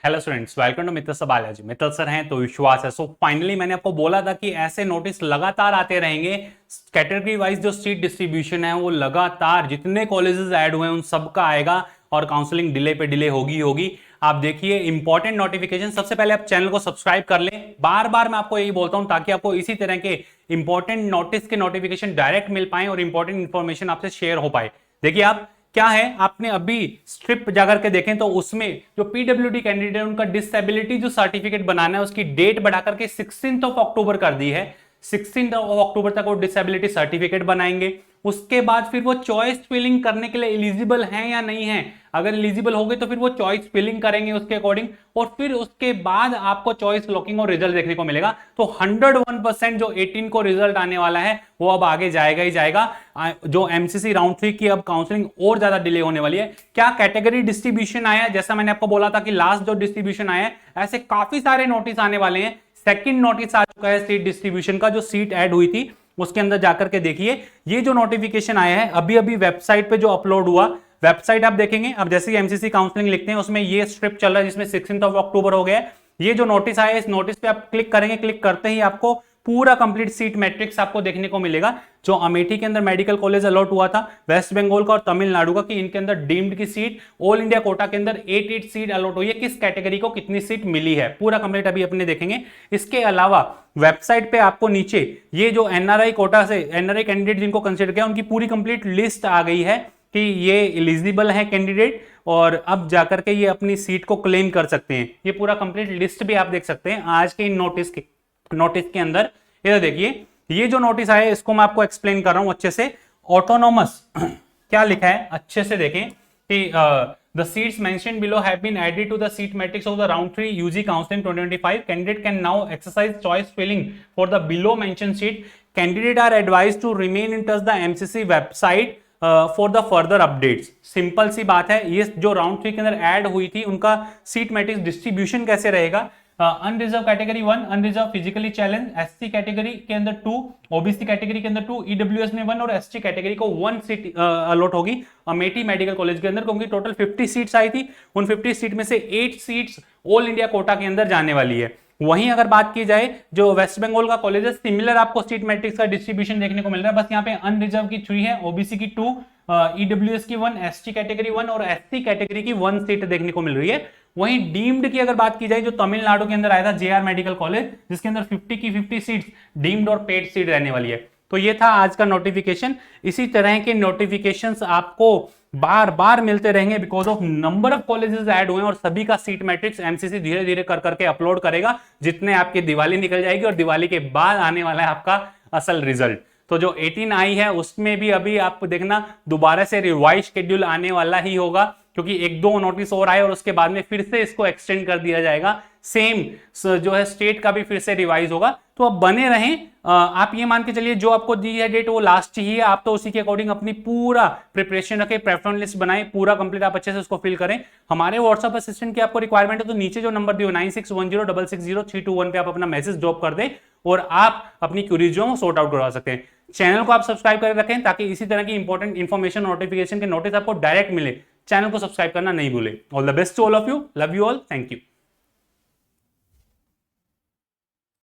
Hello students, welcome to Mittal sir Balaji. Mittal sir हैं तो विश्वास है। सो फाइनली मैंने आपको बोला था कि ऐसे नोटिस लगातार आते रहेंगे। कैटेगरी वाइज जो सीट डिस्ट्रीब्यूशन है वो लगातार जितने कॉलेजेस ऐड हुए हैं उन सबका आएगा और काउंसलिंग डिले पे डिले होगी होगी। आप देखिए इंपॉर्टेंट नोटिफिकेशन, सबसे पहले आप चैनल को सब्सक्राइब कर लें। बार बार मैं आपको यही बोलता हूं ताकि आपको इसी तरह के इंपॉर्टेंट नोटिस के नोटिफिकेशन डायरेक्ट मिल पाए और इंपॉर्टेंट इंफॉर्मेशन आपसे शेयर हो पाए। देखिए आप क्या है, आपने अभी स्ट्रिप जाकर के देखें तो उसमें जो पीडब्ल्यूडी कैंडिडेट उनका डिसेबिलिटी जो सर्टिफिकेट बनाना है उसकी डेट बढ़ाकर के 16 अक्टूबर कर दी है। 16 अक्टूबर तक वो डिसेबिलिटी सर्टिफिकेट बनाएंगे। उसके बाद फिर वो चॉइस फिलिंग करने के लिए एलिजिबल हैं या नहीं है। अगर एलिजिबल हो गए तो फिर वो चॉइस फिलिंग करेंगे उसके अकॉर्डिंग, और फिर उसके बाद आपको चॉइस लॉकिंग और रिजल्ट देखने को मिलेगा। तो 101% जो 18 को रिजल्ट आने वाला है वो अब आगे जाएगा ही जाएगा। जो एमसीसी राउंड 3 की अब काउंसलिंग और ज्यादा डिले होने वाली है। क्या कैटेगरी डिस्ट्रीब्यूशन आया, जैसा मैंने आपको बोला था कि लास्ट जो डिस्ट्रीब्यूशन आया है, ऐसे काफी सारे नोटिस आने वाले हैं। सेकंड नोटिस आ चुका है सीट डिस्ट्रीब्यूशन का, जो सीट ऐड हुई थी उसके अंदर जाकर के देखिए। ये जो नोटिफिकेशन आया है अभी अभी वेबसाइट पे जो अपलोड हुआ, वेबसाइट आप देखेंगे। अब जैसे ही एमसीसी काउंसलिंग लिखते हैं उसमें ये स्ट्रिप चल रहा है जिसमें 16 अक्टूबर हो गया है। ये जो नोटिस आया है इस नोटिस पे आप क्लिक करेंगे, क्लिक करते ही आपको पूरा कंप्लीट सीट मैट्रिक्स आपको देखने को मिलेगा। जो अमेठी के अंदर मेडिकल कॉलेज अलॉट हुआ था, वेस्ट बंगाल का और तमिलनाडु का, कि इनके अंदर डीम्ड की सीट, ऑल इंडिया कोटा के अंदर 8 सीट अलॉट हुई है। किस कैटेगरी को कितनी सीट मिली है पूरा कंप्लीट अभी अपने देखेंगे। इसके अलावा वेबसाइट पे आपको नीचे ये जो एनआरआई कोटा से एनआरआई कैंडिडेट जिनको कंसिडर किया उनकी पूरी कंप्लीट लिस्ट आ गई है कि ये एलिजिबल है कैंडिडेट, और अब जाकर के ये अपनी सीट को क्लेम कर सकते हैं। ये पूरा कंप्लीट लिस्ट भी आप देख सकते हैं आज के इन नोटिस के अंदर। ये देखिए, ये जो नोटिस आया है इसको मैं आपको एक्सप्लेन कर रहा हूं अच्छे से। ऑटोनोमस क्या लिखा है अच्छे से देखें कि the seats mentioned below have been added to the seat matrix of the round 3 UG counseling 2025. Candidate can now exercise choice filling for the below mentioned seat. Candidate are advised to remain in touch the MCC website for the further updates. Simple सी बात है, ये जो round 3 के अंदर add हुई थी उनका सीट मैट्रिक्स डिस्ट्रीब्यूशन कैसे रहेगा। Unreserve category 1, unreserve physically challenge, SC category के अंदर 2, ओबीसी कैटेगरी के अंदर 2, ईडब्ल्यूएस में 1 और एसटी कैटेगरी को 1 सीट अलॉट होगी अमेठी मेडिकल कॉलेज के अंदर, क्योंकि टोटल 50 सीट्स आई थी। उन 50 सीट में से 8 सीट्स ऑल इंडिया कोटा के अंदर जाने वाली है। वहीं अगर बात की जाए जो वेस्ट बंगाल का कॉलेज है, सिमिलर आपको सीट मैट्रिक्स का डिस्ट्रीब्यूशन देखने को मिल रहा है। बस यहाँ पे अनरिजर्व की 3 है, ओबीसी की 2, ईडब्ल्यूएस की 1, एसटी कैटेगरी 1 और एससी कैटेगरी की 1 सीट देखने को मिल रही है। वहीं डीम्ड की अगर बात की जाए, जो तमिलनाडु के अंदर आया था जेआर मेडिकल कॉलेज, जिसके अंदर 50 की 50 सीट्स डीम्ड और पेड सीट रहने वाली है। तो ये था आज का नोटिफिकेशन। इसी तरह के नोटिफिकेशंस आपको बार बार मिलते रहेंगे because of number of colleges add हुए हैं, और सभी का सीट मैट्रिक्स एमसीसी धीरे धीरे कर करके अपलोड करेगा। जितने आपकी दिवाली निकल जाएगी और दिवाली के बाद आने वाला है आपका असल रिजल्ट। तो जो 18 आई है उसमें भी अभी आप देखना दोबारा से रिवाइज शेड्यूल आने वाला ही होगा, क्योंकि 1-2 नोटिस और आए और उसके बाद में फिर से इसको एक्सटेंड कर दिया जाएगा। सेम जो है स्टेट का भी फिर से रिवाइज होगा। तो अब बने रहें। आप ये मान के चलिए जो आपको दी है डेट वो लास्ट ही है, आप तो उसी के अकॉर्डिंग अपनी पूरा प्रिपरेशन रखें, प्रेफरेंस लिस्ट बनाएं, पूरा कंप्लीट आप अच्छे से उसको फिल करें। हमारे व्हाट्सएप असिस्टेंट की आपको रिक्वायरमेंट है तो नीचे जो नंबर दियो 9610660321 पे आप अपना मैसेज ड्रॉप कर दें और आप अपनी क्यूरीज जो सॉर्ट आउट करवा सकते हैं। चैनल को आप सब्सक्राइब कर रखें ताकि इसी तरह की इंपॉर्टेंट इन्फॉर्मेशन नोटिफिकेशन के नोटिस आपको डायरेक्ट मिले। चैनल को सब्सक्राइब करना नहीं भूलें। All the best to all of you, love you all, thank you.